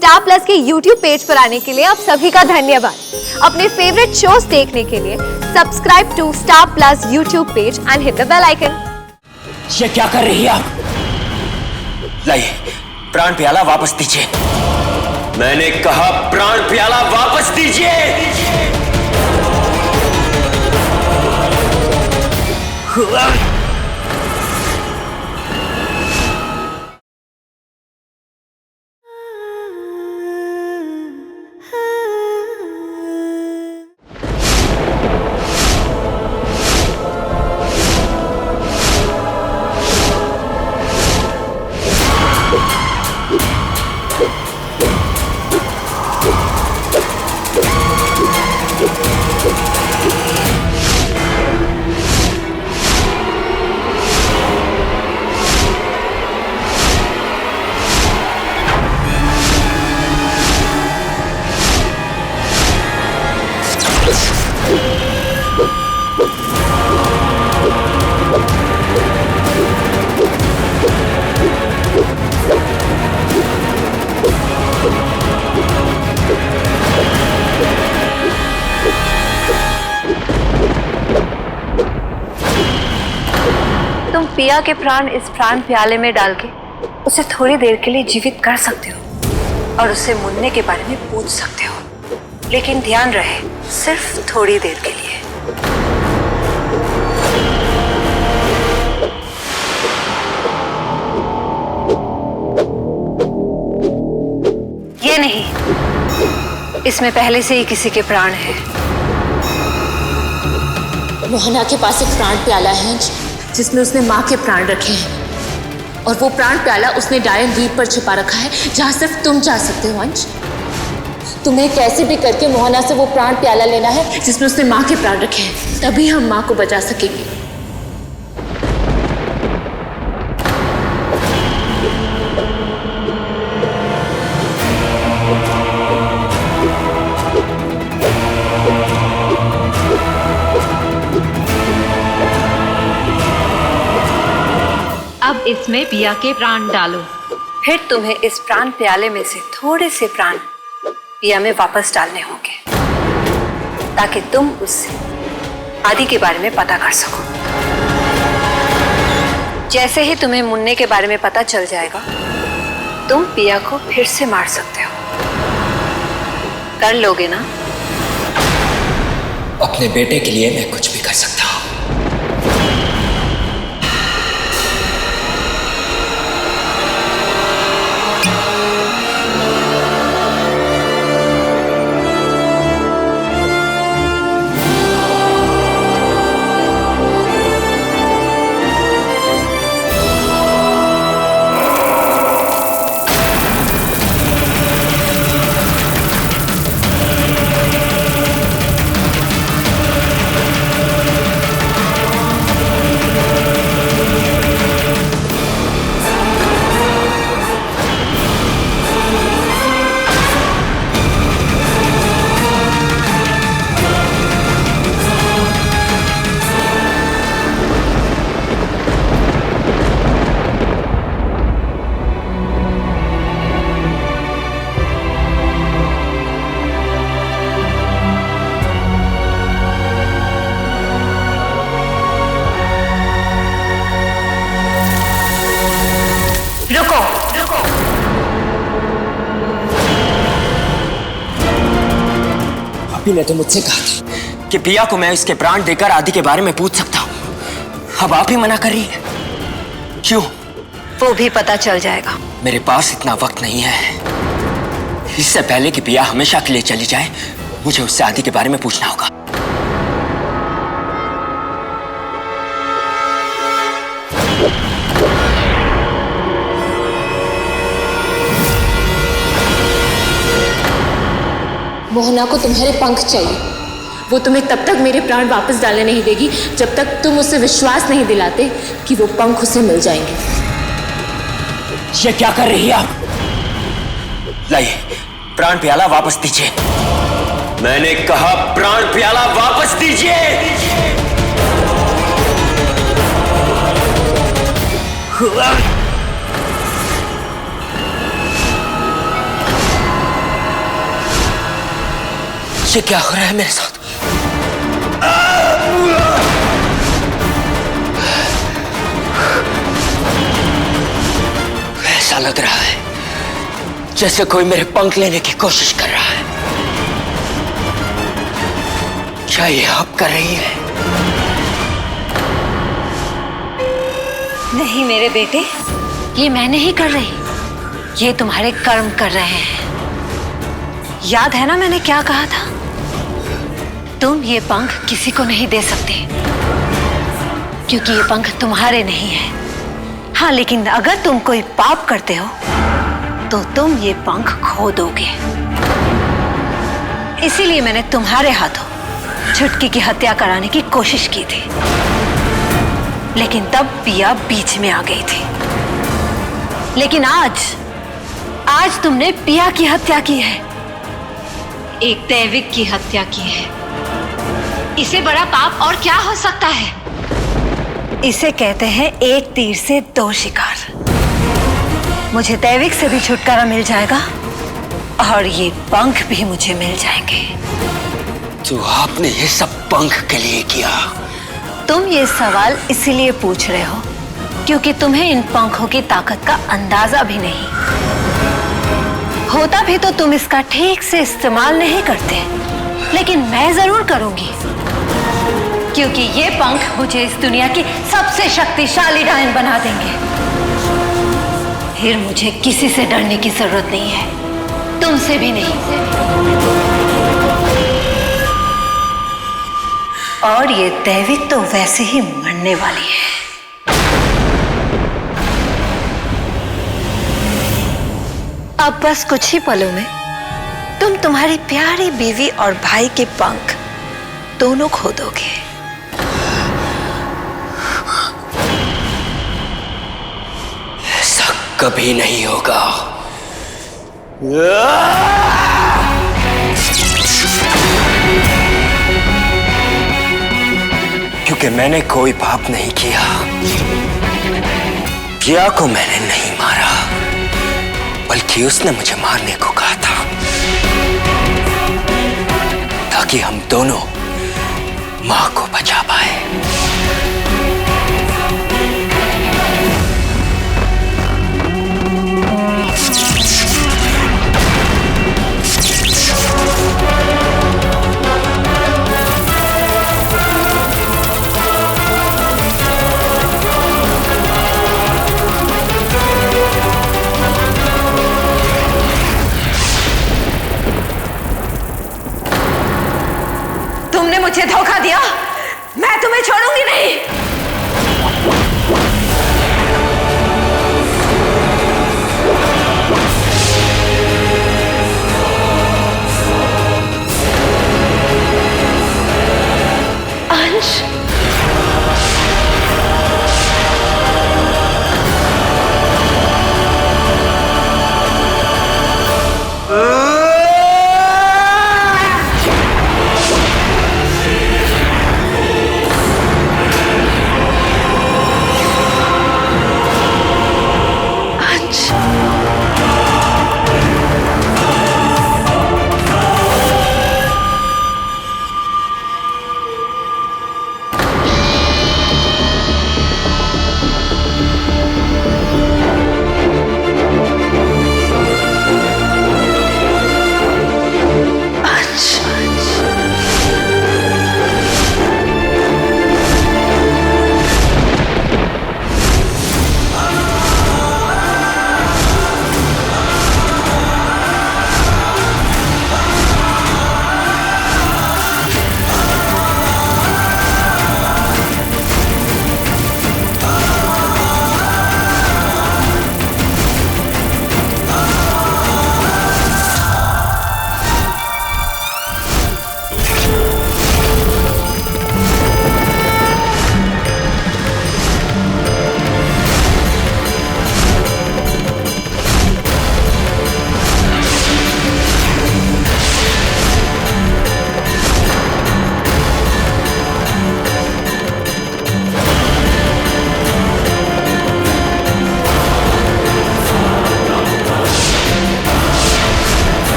Star plus के YouTube page पर आने के लिए आप सभी का धन्यवाद। अपने फेवरेट शोज देखने के लिए subscribe to Star Plus YouTube page and hit the bell icon. ये क्या कर रही है आप? लाइए, प्राण प्याला वापस दीजिए। मैंने कहा प्राण प्याला वापस दीजिए। तुम पिया के प्राण इस प्राण प्याले में डाल के उसे थोड़ी देर के लिए जीवित कर सकते हो और उसे मुन्ने के बारे में पूछ सकते हो, लेकिन ध्यान रहे सिर्फ थोड़ी देर के लिए। ये नहीं, इसमें पहले से ही किसी के प्राण हैं। मोहना के पास एक प्राण प्याला है जिसमें उसने माँ के प्राण रखे हैं, और वो प्राण प्याला उसने डायन द्वीप पर छिपा रखा है जहाँ सिर्फ तुम जा सकते हो अंश। तुम्हें कैसे भी करके मोहना से वो प्राण प्याला लेना है जिसमें उसने माँ के प्राण रखे हैं, तभी हम माँ को बचा सकेंगे। अब इसमें पिया के प्राण डालो, फिर तुम्हें इस प्राण प्याले में से थोड़े से प्राण पिया में वापस डालने होंगे ताकि तुम उससे आदि के बारे में पता कर सको। जैसे ही तुम्हें मुन्ने के बारे में पता चल जाएगा, तुम पिया को फिर से मार सकते हो। कर लोगे ना? अपने बेटे के लिए मैं कुछ भी कर सकता हूँ। अभी ने तो मुझसे कहा था कि पिया को मैं इसके प्राण देकर आदि के बारे में पूछ सकता हूँ। अब आप ही मना कर रही है, क्यों? वो भी पता चल जाएगा। मेरे पास इतना वक्त नहीं है। इससे पहले कि पिया हमेशा के लिए चली जाए, मुझे उससे आदि के बारे में पूछना होगा। मोहना को तुम्हारे पंख चाहिए। वो तुम्हें तब तक मेरे प्राण वापस डालने नहीं देगी जब तक तुम उसे विश्वास नहीं दिलाते कि वो पंख उसे मिल जाएंगे। ये क्या कर रही है आप? लाइए, प्राण प्याला वापस दीजिए। मैंने कहा प्राण प्याला वापस दीजिए। ये क्या हो रहा है मेरे साथ? ऐसा लग रहा है जैसे कोई मेरे पंख लेने की कोशिश कर रहा है। क्या ये आप कर रही है? नहीं मेरे बेटे, ये मैं नहीं कर रही, ये तुम्हारे कर्म कर रहे हैं। याद है ना मैंने क्या कहा था? तुम ये पंख किसी को नहीं दे सकते, क्योंकि ये पंख तुम्हारे नहीं है। हाँ, लेकिन अगर तुम कोई पाप करते हो तो तुम ये पंख खो दोगे। इसीलिए मैंने तुम्हारे हाथों छुटकी की हत्या कराने की कोशिश की थी, लेकिन तब पिया बीच में आ गई थी। लेकिन आज तुमने पिया की हत्या की है, एक दैविक की हत्या की है। इसे बड़ा पाप और क्या हो सकता है? इसे कहते हैं एक तीर से दो शिकार। मुझे दैविक से भी छुटकारा मिल जाएगा और ये पंख भी मुझे मिल जाएंगे। तो आपने ये सब पंख के लिए किया? तुम ये सवाल इसीलिए पूछ रहे हो क्योंकि तुम्हें इन पंखों की ताकत का अंदाजा भी नहीं। होता भी तो तुम इसका ठीक से इस्तेमाल नहीं करते, लेकिन मैं जरूर करूंगी, क्योंकि ये पंख मुझे इस दुनिया की सबसे शक्तिशाली डायन बना देंगे। फिर मुझे किसी से डरने की जरूरत नहीं है, तुमसे भी नहीं। और ये दैविक तो वैसे ही मरने वाली है। अब बस कुछ ही पलों में तुम तुम्हारी प्यारी बीवी और भाई के पंख दोनों खो दोगे। ऐसा कभी नहीं होगा। क्योंकि मैंने कोई पाप नहीं किया। पिया को मैंने नहीं मारा, बल्कि उसने मुझे मारने को कहा था, ताकि हम दोनों मां को बचा पाए। तुमने मुझे धोखा दिया, मैं तुम्हें छोड़ूंगी नहीं। अंश,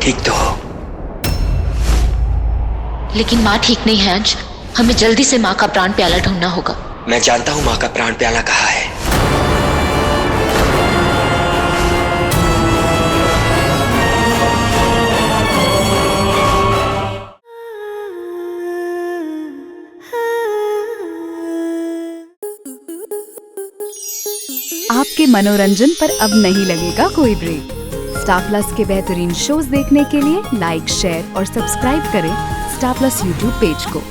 ठीक तो हो। लेकिन माँ ठीक नहीं है अंश। हमें जल्दी से माँ का प्राण प्याला ढूंढना होगा। मैं जानता हूं माँ का प्राण प्याला कहाँ है। आपके मनोरंजन पर अब नहीं लगेगा कोई ब्रेक। स्टार प्लस के बेहतरीन शोज देखने के लिए लाइक, शेयर और सब्सक्राइब करें स्टार प्लस यूट्यूब पेज को।